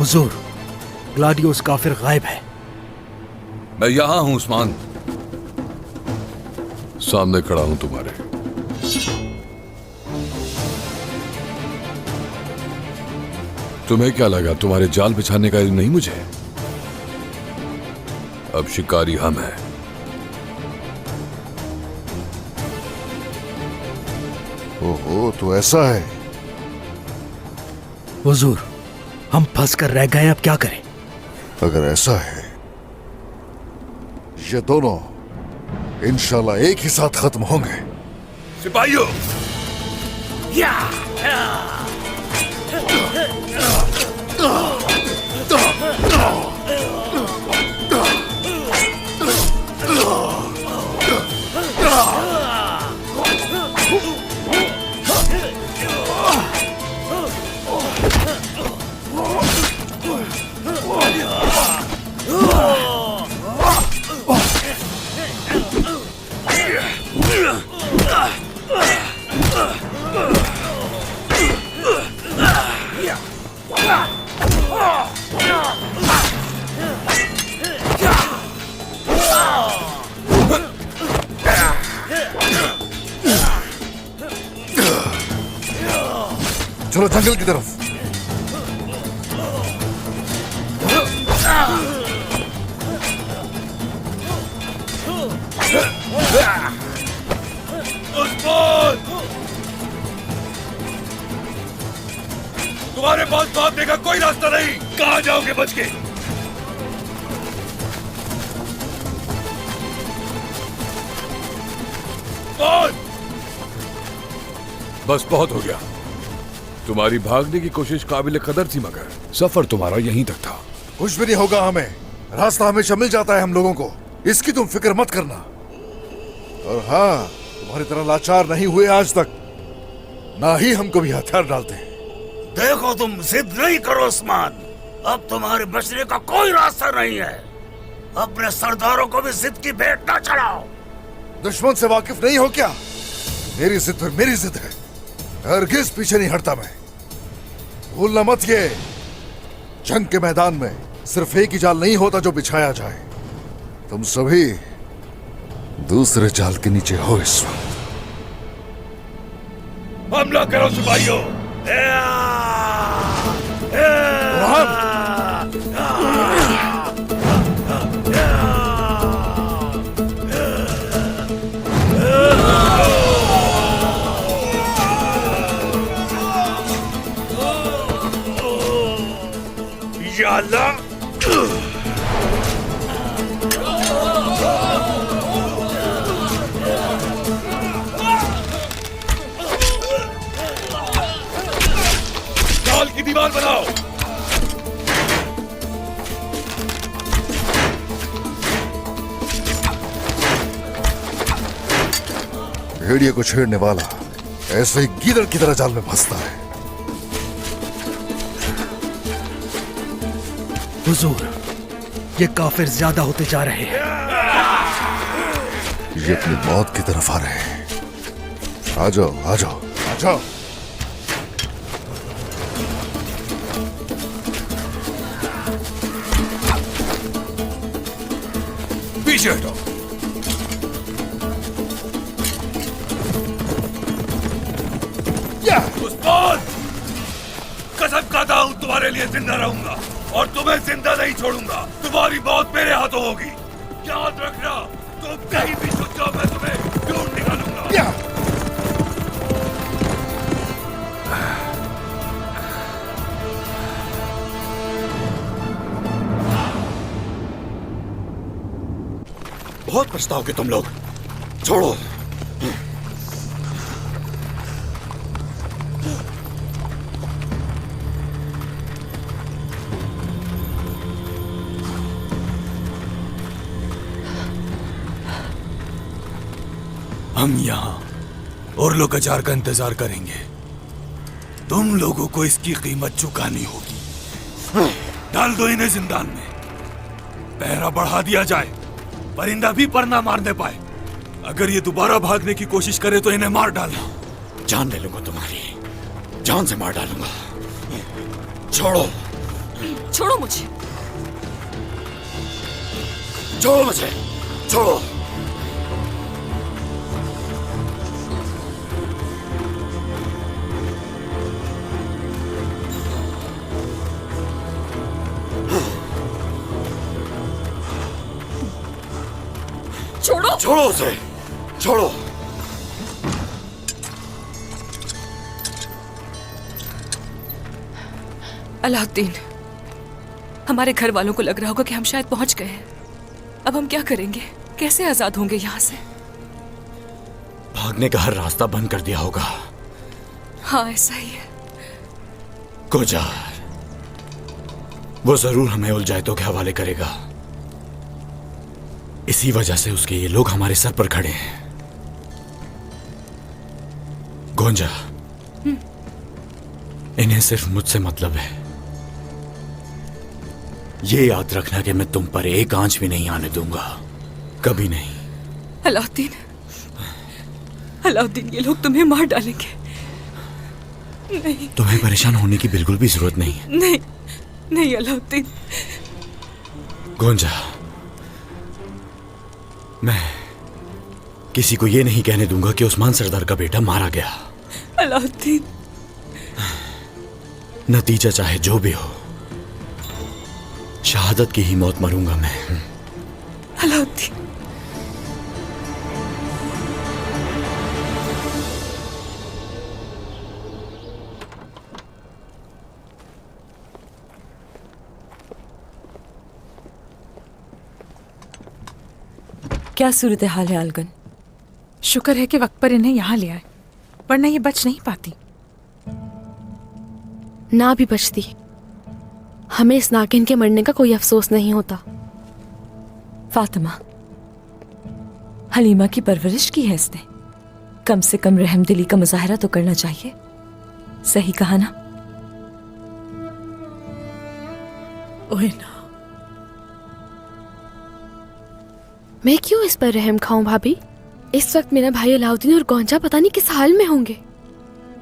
हुजूर, ग्लाडियोस काफिर गायब है। मैं यहां हूं उस्मान, सामने खड़ा हूं तुम्हारे। तुम्हें क्या लगा तुम्हारे जाल बिछाने का इल्म नहीं मुझे? अब शिकारी हम हैं। ओहो, तो ऐसा है। हुजूर, हम फंस कर रह गए, अब क्या करें? अगर ऐसा है, ये दोनों इंशाल्लाह एक ही साथ खत्म होंगे। सिपाहियों, चलो जंगल की तरफ। तुम्हारे पास भागने का कोई रास्ता नहीं। कहां जाओगे बच के? बस बहुत हो गया। तुम्हारी भागने की कोशिश काबिल कदर थी, मगर सफर तुम्हारा यहीं तक था। कुछ भी नहीं होगा हमें, रास्ता हमेशा मिल जाता है हम लोगों को, इसकी तुम फिक्र मत करना। और हाँ, तुम्हारी तरह लाचार नहीं हुए आज तक, ना ही हम कभी हथियार डालते हैं। देखो, तुम जिद नहीं करो उस्मान, अब तुम्हारे बचने का कोई रास्ता नहीं है। अपने सरदारों को भी जिद की भेंट ना चढ़ाओ। दुश्मन से वाकिफ नहीं हो क्या? मेरी जिद पर मेरी जिद है, हरगिज पीछे नहीं हटता मैं। भूलना मत, ये जंग के मैदान में सिर्फ एक ही जाल नहीं होता जो बिछाया जाए। तुम सभी दूसरे जाल के नीचे हो इस वक्त। हमला करो सिपाहियों। या अल्लाह, जाल की दीवार बनाओ। भेड़िए को छेड़ने वाला ऐसे ही गीदड़ की तरह जाल में फंसता है। हुजूर, ये काफिर ज्यादा होते जा रहे हैं। ये अपनी मौत की तरफ आ रहे हैं। आ जाओ, आ जाओ, आ जाओ। पीछे हटो। उस्मान, कसम खाता हूं तुम्हारे लिए जिंदा रहूंगा और तुम्हें जिंदा नहीं छोड़ूंगा। तुम्हारी मौत मेरे हाथों होगी, याद रखना। तुम कहीं भी छुप जाओ, मैं तुम्हें ढूंढ निकालूंगा। बहुत पछताओगे तुम लोग, छोड़ो। हम यहाँ और लोग अचार का इंतजार करेंगे। तुम लोगों को इसकी कीमत चुकानी होगी। डाल दो इन्हें जिंदान में, पहरा बढ़ा दिया जाए, परिंदा भी पर ना मारने पाए। अगर ये दोबारा भागने की कोशिश करे तो इन्हें मार डालना। जान ले लूंगा तुम्हारी, जान से मार डालूंगा। छोड़ो, छोड़ो मुझे। छोड़ो मुझे, छोड़ो। छोड़ो। छोड़ो उसे, छोड़ो। अलाउद्दीन, हमारे घर वालों को लग रहा होगा कि हम शायद पहुंच गए हैं। अब हम क्या करेंगे? कैसे आजाद होंगे यहाँ से? भागने का हर रास्ता बंद कर दिया होगा। हाँ, ऐसा ही है। गुजार, वो जरूर हमें उलझायतों के हवाले करेगा। इसी वजह से उसके ये लोग हमारे सर पर खड़े हैं। गोंजा, इन्हें सिर्फ मुझसे मतलब है। ये याद रखना कि मैं तुम पर एक आंच भी नहीं आने दूंगा, कभी नहीं। अलाउद्दीन, अलाउद्दीन, ये लोग तुम्हें मार डालेंगे। नहीं, तुम्हें परेशान होने की बिल्कुल भी जरूरत नहीं है। नहीं, नहीं अलाउद्दीन। गोंजा, मैं किसी को ये नहीं कहने दूंगा कि उस्मान सरदार का बेटा मारा गया। अलाउद्दीन, नतीजा चाहे जो भी हो, शहादत की ही मौत मरूंगा मैं। अलाउद्दीन, क्या सूरत हाल है आलगन? शुक्र है कि वक्त पर इन्हें यहाँ ले आए, वरना ये बच नहीं पाती। ना भी बचती, हमें इस नागिन के मरने का कोई अफसोस नहीं होता। फातिमा, हलीमा की परवरिश की है इसने, कम से कम रहमदिली का मुजाहरा तो करना चाहिए। सही कहा ना? ओए ना, मैं क्यों इस पर रहम खाऊं भाभी? इस वक्त मेरा भाई अलाउद्दीन और गौंजा पता नहीं किस हाल में होंगे।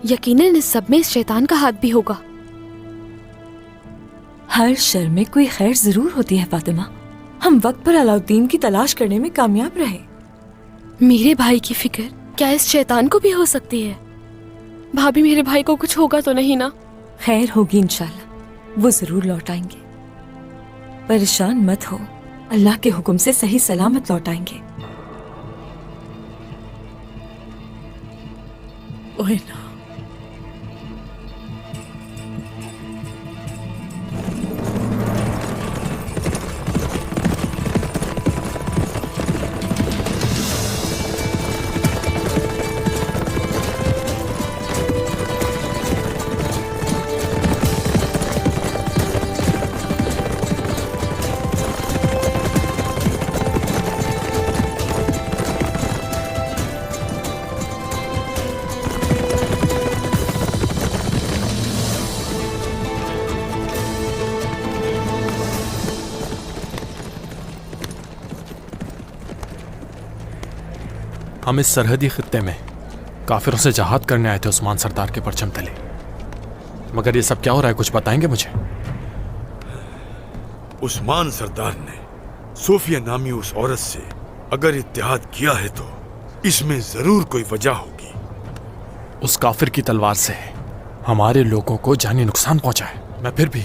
यकीनन इस सब में इस शैतान का हाथ भी होगा। हर शर में कोई खैर जरूर होती है फातिमा। हम वक्त पर अलाउद्दीन की तलाश करने में कामयाब रहे। मेरे भाई की फिक्र क्या इस शैतान को भी हो सकती है? भाभी, मेरे भाई को कुछ होगा तो नहीं ना? खैर होगी इंशाल्लाह, वो जरूर लौट आएंगे। परेशान मत हो, अल्लाह के हुक्म से सही सलामत लौट आएंगे। ओए ना, हम इस सरहदी खित्ते में काफिरों से जहाद करने आए थे उस्मान सरदार के परचम तले। मगर ये सब क्या हो रहा है, कुछ बताएंगे मुझे? उस्मान सरदार ने सोफिया नामी उस औरत से अगर इत्तेहाद किया है तो इसमें जरूर कोई वजह होगी। उस काफिर की तलवार से हमारे लोगों को जानी नुकसान पहुंचा है। मैं फिर भी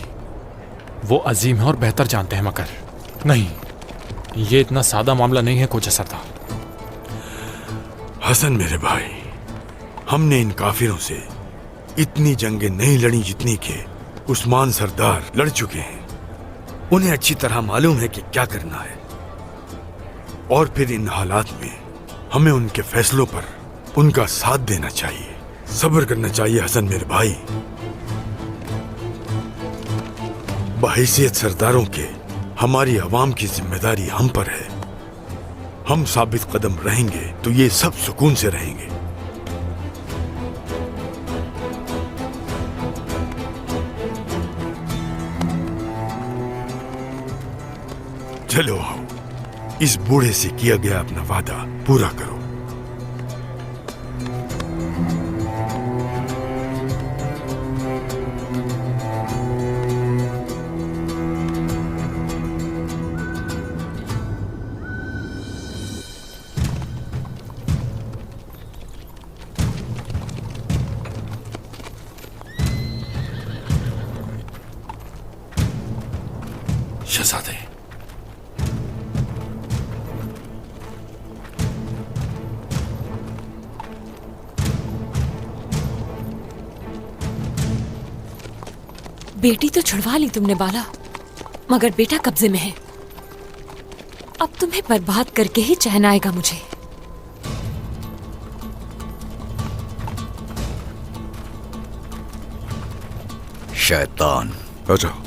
वो अजीम है और बेहतर जानते हैं, मगर नहीं, ये इतना सादा मामला नहीं है कोचा सरदार। हसन मेरे भाई, हमने इन काफिरों से इतनी जंगें नहीं लड़ी जितनी के उस्मान सरदार लड़ चुके हैं। उन्हें अच्छी तरह मालूम है कि क्या करना है, और फिर इन हालात में हमें उनके फैसलों पर उनका साथ देना चाहिए, सब्र करना चाहिए। हसन मेरे भाई, बहैसियत सरदारों के हमारी आवाम की जिम्मेदारी हम पर है। हम साबित कदम रहेंगे तो ये सब सुकून से रहेंगे। चलो आओ, इस बूढ़े से किया गया अपना वादा पूरा करो। शहजादे, बेटी तो छुड़वा ली तुमने बाला, मगर बेटा कब्जे में है। अब तुम्हें बर्बाद करके ही चैन आएगा मुझे। शैतान, आ जाओ।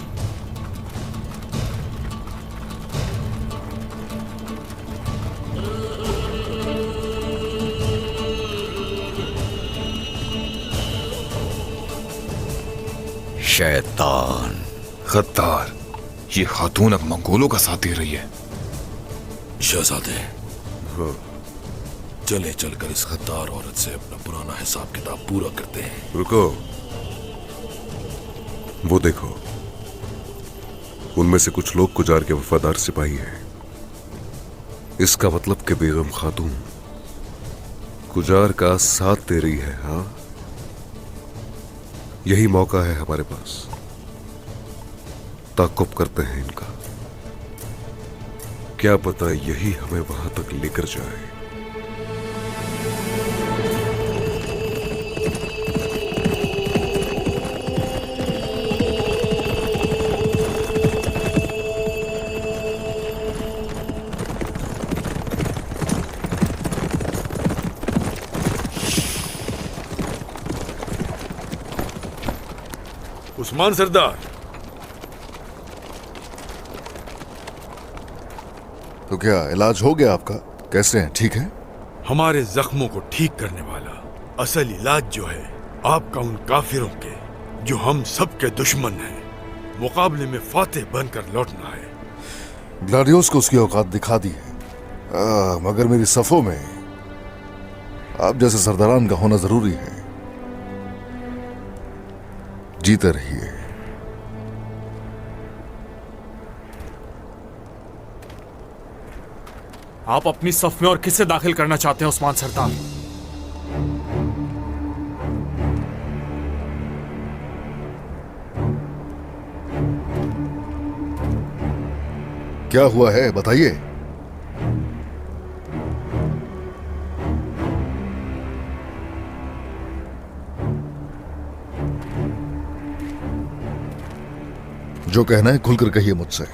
शैतान, गद्दार, ये खातून अब मंगोलों का साथ दे रही है। शहजादे, चले चलकर इस गद्दार औरत से अपना पुराना हिसाब किताब पूरा करते हैं। रुको, वो देखो, उनमें से कुछ लोग कुजार के वफादार सिपाही हैं। इसका मतलब कि बेगम खातून कुजार का साथ दे रही है। हाँ, यही मौका है हमारे पास। ताकुब करते हैं इनका, क्या पता यही हमें वहां तक लेकर जाए। उस्मान सरदार, तो क्या इलाज हो गया आपका? कैसे हैं, ठीक है? हमारे जख्मों को ठीक करने वाला असल इलाज जो है, आपका उन काफिरों के जो हम सबके दुश्मन हैं, मुकाबले में फातेह बनकर लौटना है। ग्लाडियोस को उसकी औकात दिखा दी है, मगर मेरी सफों में आप जैसे सरदारान का होना जरूरी है। जीते रहिए। आप अपनी सफ में और किसे दाखिल करना चाहते हैं उस्मान सरदार? क्या हुआ है बताइए। जो कहना है खुलकर कहिए मुझसे।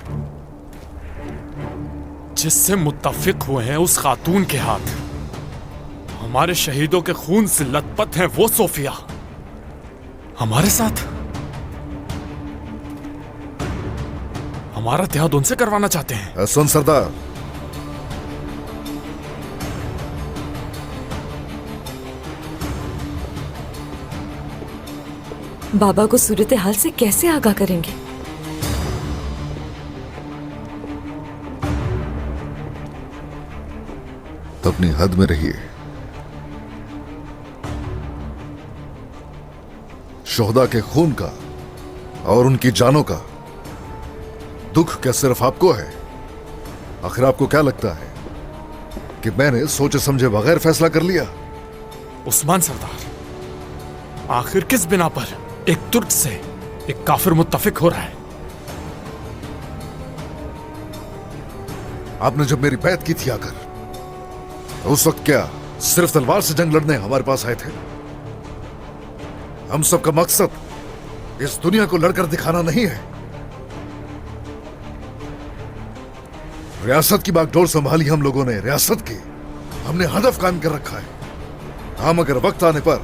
जिससे मुत्तफिक हुए हैं उस खातून के हाथ हमारे शहीदों के खून से लथपथ हैं, वो सोफिया हमारे साथ हमारा इत्तेहाद उनसे करवाना चाहते हैं। सुन सरदार, बाबा को सूरत हाल से कैसे आगाह करेंगे? तो अपनी हद में रहिए। शोहदा के खून का और उनकी जानों का दुख क्या सिर्फ आपको है? आखिर आपको क्या लगता है कि मैंने सोचे समझे बगैर फैसला कर लिया? उस्मान सरदार, आखिर किस बिना पर एक तुर्क से एक काफिर मुत्तफिक हो रहा है? आपने जब मेरी बैत की थी आकर, तो उस वक्त क्या सिर्फ तलवार से जंग लड़ने हमारे पास आए थे? हम सबका मकसद इस दुनिया को लड़कर दिखाना नहीं है। रियासत की बागडोर संभाली हम लोगों ने, रियासत की हमने हदफ कायम कर रखा है। हम अगर वक्त आने पर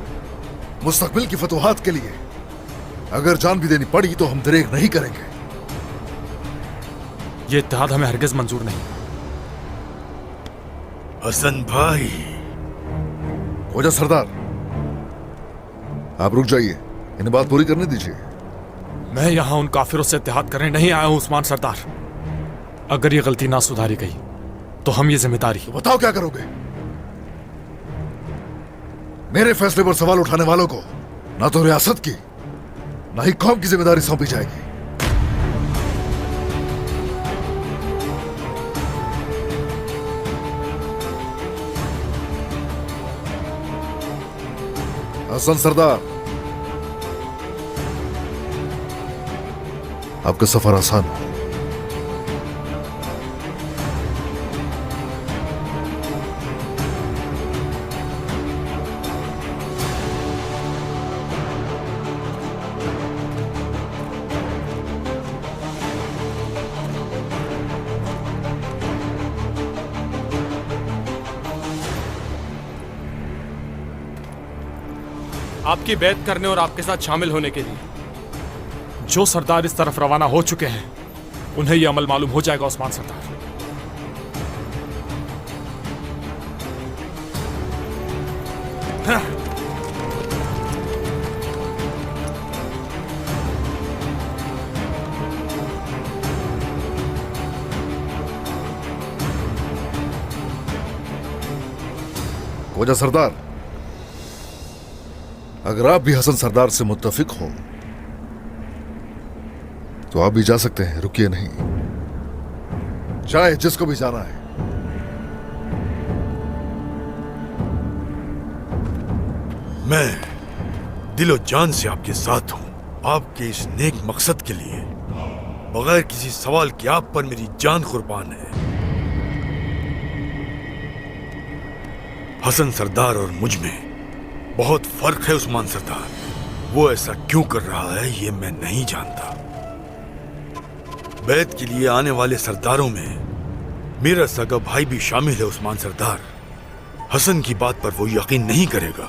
मुस्तकबिल की फतुहात के लिए अगर जान भी देनी पड़ी तो हम दरेग नहीं करेंगे। ये इत्तेहाद हमें हरगिज मंजूर नहीं। हसन भाई, खोजा सरदार, आप रुक जाइए, इन्हें बात पूरी करने दीजिए। मैं यहां उन काफिरों से इत्तेहाद करने नहीं आया हूं उस्मान सरदार। अगर ये गलती ना सुधारी गई तो हम ये जिम्मेदारी। तो बताओ क्या करोगे? मेरे फैसले पर सवाल उठाने वालों को ना तो रियासत की ना ही कौम की जिम्मेदारी सौंपी जाएगी। हसन सरदार, आपका सफर आसान हो। आपकी बैत करने और आपके साथ शामिल होने के लिए। जो सरदार इस तरफ रवाना हो चुके हैं उन्हें यह अमल मालूम हो जाएगा उस्मान सरदार। खोजा सरदार, अगर आप भी हसन सरदार से मुत्तफिक हो तो आप भी जा सकते हैं, रुकिए नहीं। चाहे जिसको भी जाना है। मैं दिलो जान से आपके साथ हूं, आपके इस नेक मकसद के लिए। बगैर किसी सवाल के आप पर मेरी जान कुर्बान है। हसन सरदार और मुझ में बहुत फर्क है उस्मान सरदार। वो ऐसा क्यों कर रहा है ये मैं नहीं जानता। बैत के लिए आने वाले सरदारों में मेरा सगा भाई भी शामिल है उस्मान सरदार। हसन की बात पर वो यकीन नहीं करेगा।